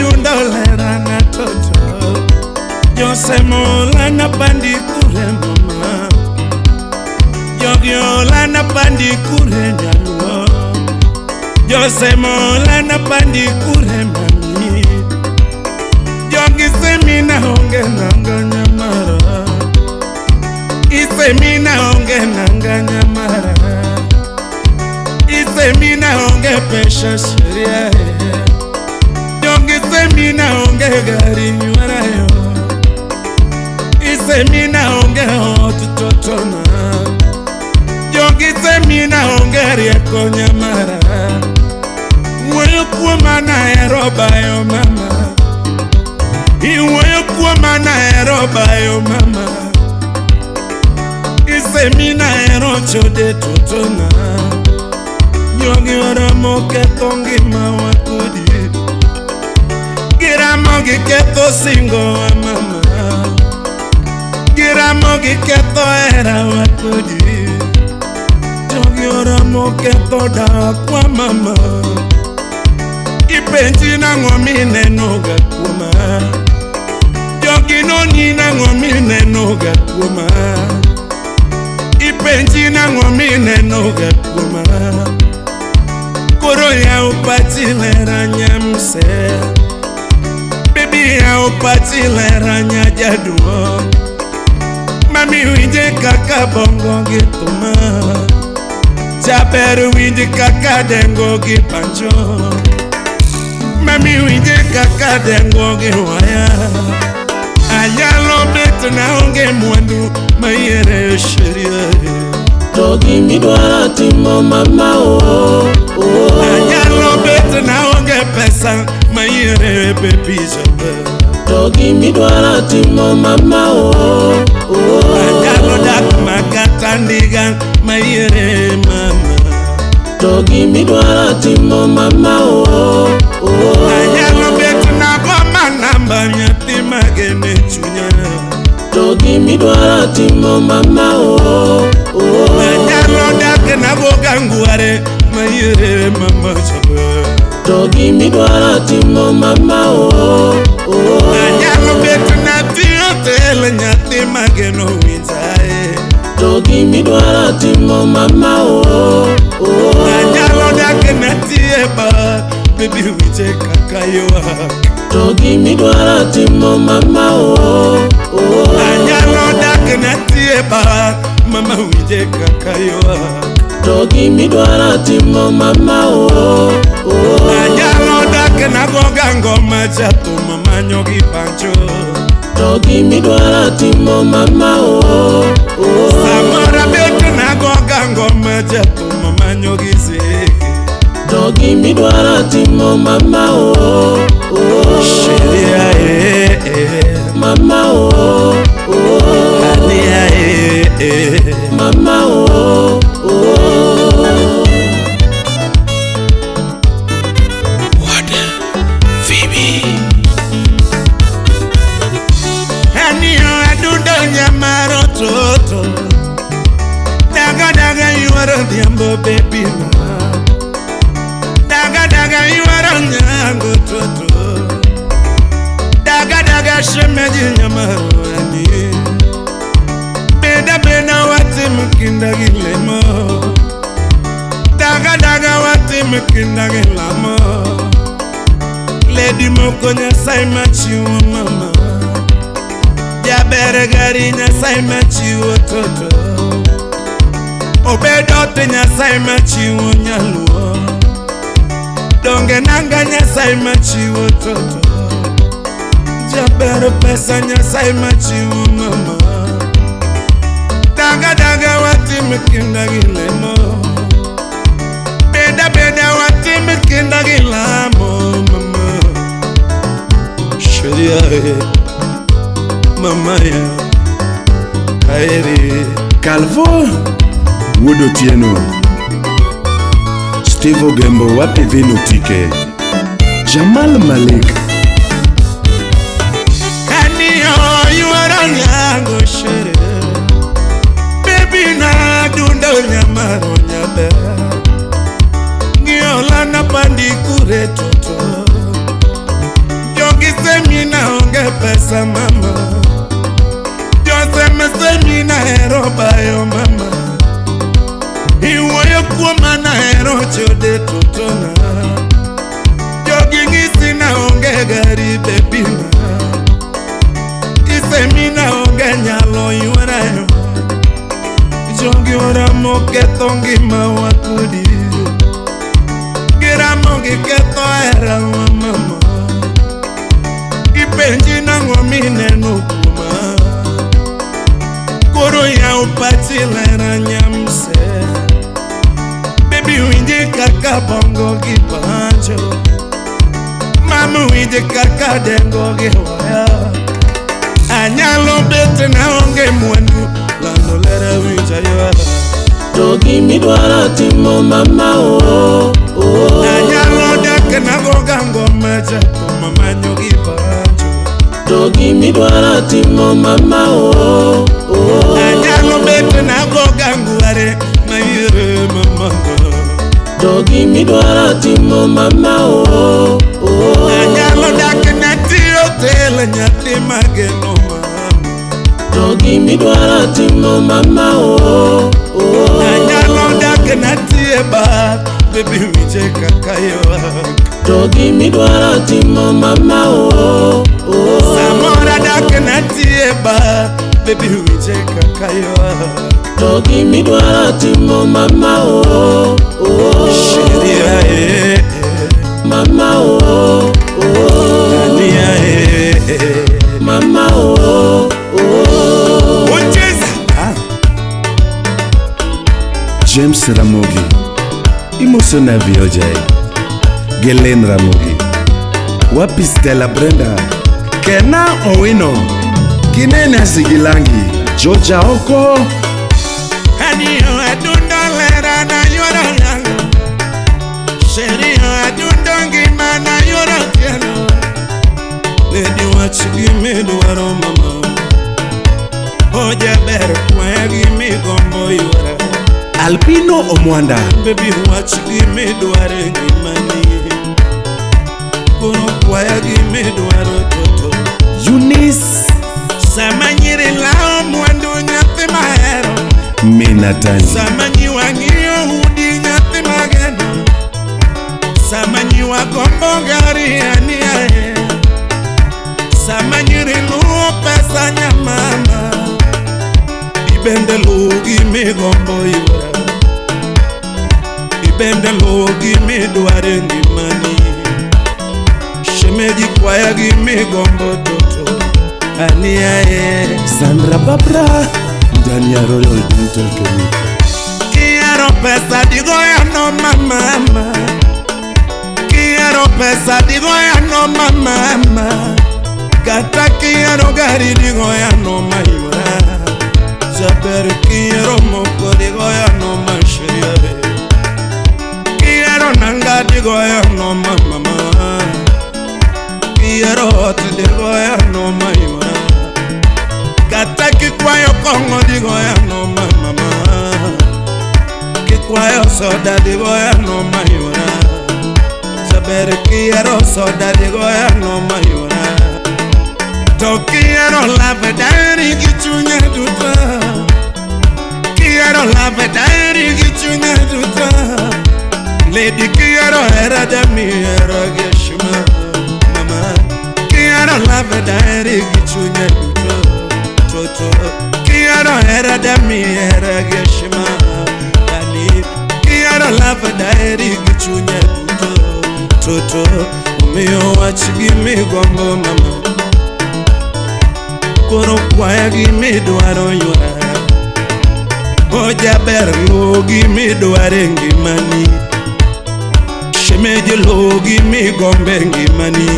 adunda lera na toto Jose mola na bandi kure mama Yogiola na bandi kure nyaluo Jose mola na bandi kure mami Yogi semina honge nanga nyamara Isemina honge nanga nyamara Isemina honge pesha sheria Yogi semina honge gari nyuara yo Isemina honge hotu totona Yogi semina honge rieko nyamara Uwe kuwa na eroba yo mama Iwe kuwa na eroba yo mama Isemina ero chode totona Yogi ora moke tongi mawakudi Gira mogi keto singo wa mama Gira mogi keto era wakudi Yogi ora moke toda kwa mama Ipenji na ngomine noga kuma Yogi no nina ngomine noga kuma Ipenji na ngomine noga kuma Koro ya upati lera nyamse Baby ya upati lera nyajaduo Mami winje kaka bongo gituma Chaperu winje kaka dengo gipancho Mami winje kaka dengo giwaya Ayalo betu na onge mwandu mayere sheria Togi midwara timo mama oh Ayalo betu na onge pesa mayere baby jaba Togi midwara timo mama oh Ayalo dak makatandiga mayere mama Togi midwara timo mama oh Ayalo betu na goma namba nyati magene chunya Togi midwara timo mama oh Ayalo dak na goga nguare mayere mama jaba Togi midwara timo mama oh Ayalo betu na tiyo tele nyati mageno winzae Togi midwara timo mama oh Ayalo dak na tiye ba baby winje kakayoa Togi midwara timo mama oh Ayalo dak na tiye ba mama winje kakayoa Togi midwara timo mama oh Ayalo dak na goga ngoma chatu mama nyogi pancho Togi midwara timo mama oh Samara betu na goga ngoma chatu mama nyogi zeke Togi midwara timo mama oh Sheria mama oh Ania mama oh What Phoebe Ania adunda nyamaro toto Daga daga you are on the baby ma Daga daga you are on the toto Daga daga shemeji nyamaro ani Beda bena wati mkinda gilemo Daga daga wati mkinda gilamo Lady moko nyasai machiwo mama Jabere gari nyasai machiwo toto Obedote nyasai machiwo nyaluo Donge nanga nyasai machiwo toto Jabere pesa nyasai machiwo mama Daga daga wati mkinda gilemo Beda beda wati mkinda gilamo mama Sheria mama ya Kairi Calvo Wodo Tieno Steve Ogembo wapi vino tike Jamal Malik Kaniyo yuara nyango shere Baby na dunda nyamaro nyabe Ngiola na pandi kure toto semina onge pesa mama. Jose semina hero bayo mama. Iwoyo kuoma na hero chode totona. Jogi ngisi na onge gari baby ma. Isemina onge nyalo yuarayo. Jogi ora moke tongi mawakudi. Gira mogi keto era mama. Ipenji na ngomine nukuma. Koro ya upati lera nyamse. Baby winje kaka bongo kipancho. Mama winje kaka dengo gewaya. Anyalo bete na onge mwanu. Lando lera winja yo. Togi midwara timo mama oh oh. Anyalo dake na goga ngoma japo mama nyogi pancho. Togi midwara timo mama oh oh. Anyalo bete na goga nguare mayere mama. Togi midwara timo mama oh oh. Anyalo dake na tiyo tele nyati mageno mama. Togi midwara timo mama oh oh. Anyalo dake na tiye ba baby winje kakayo. Togi midwara timo mama oh oh. Samora dake na tiye ba baby winje kakayo. Togi midwara timo mama oh oh. Sheria mama oh oh. Ania mama oh oh. Ojeza James Ramogi Imosona Viojay Gelen Ramogi Wapi Stella Brenda Kena Owino Kinene Sigilangi Georgia Oko Aniyo adundo lera na yoro yango. Sherio adundo ngima na yoro tiano. Lady what you give me duaro mama. Oja ber kwa give me gombo yora. Albino Omwanda Baby what you give me duare ngimani. Kuno kwa give me duaro toto. Eunice Samanyiri lao mwandu nyate mahero. Minatani Samanyi wangio hudi nyate mageno. Samanyi wakombo gari aniae. Samanyiri luo pesa nyamama. Ibende lugi migombo yura. Ibende lugi midware ngimani. Shemeji kwaya gi migombo toto aniae. Sandra Babra ndani ya Royal Dental Clinic. Quiero pesa digo ya no mama. Quiero pesa digo ya no mama. Gata quiero gari digo ya no mayura. Saber quiero moco digo ya no mashiria. Quiero nanga digo ya no mama. Quiero hot digo ya no mayura. Gata kikwayo kongo digo ya no mama. Kikwayo soda digo ya no mayura. Saber quiero soda digo ya no mayura. To quiero la verdad y kichunya duta. Quiero la verdad y kichunya duta. Lady quiero era de mi era geshma mama. Quiero la verdad y kichunya duta. Toto quiero era de mi era geshma dani. Quiero la verdad y kichunya duta. Toto umeo wachigi mi gombo mama. Koro kwaya gi midwaro yura. Oja ber logi midware ngimani. Shemeji logi migombe ngimani.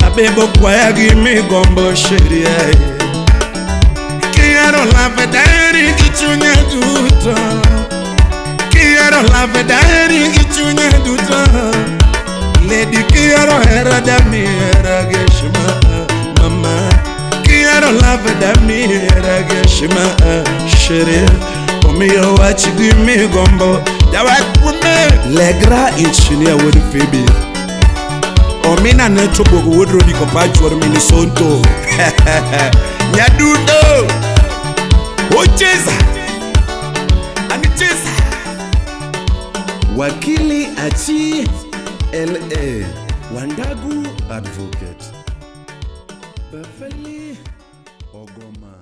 Abebo kwaya gi migombo sheria. Quiero la verdad y kichunya duta. Quiero la verdad y kichunya duta. Lady quiero era de mi era geshma mama. Quiero la verdad mi era geshma sheria. Omio wachigi mi gombo. Dawa kume Legra engineer with Phoebe Omina neto bogo wodro di kopachwar minisonto. Nyadudo. Ocheza. Anicheza. Wakili Achi LA Wandagu Advocate Beverly Ogoma.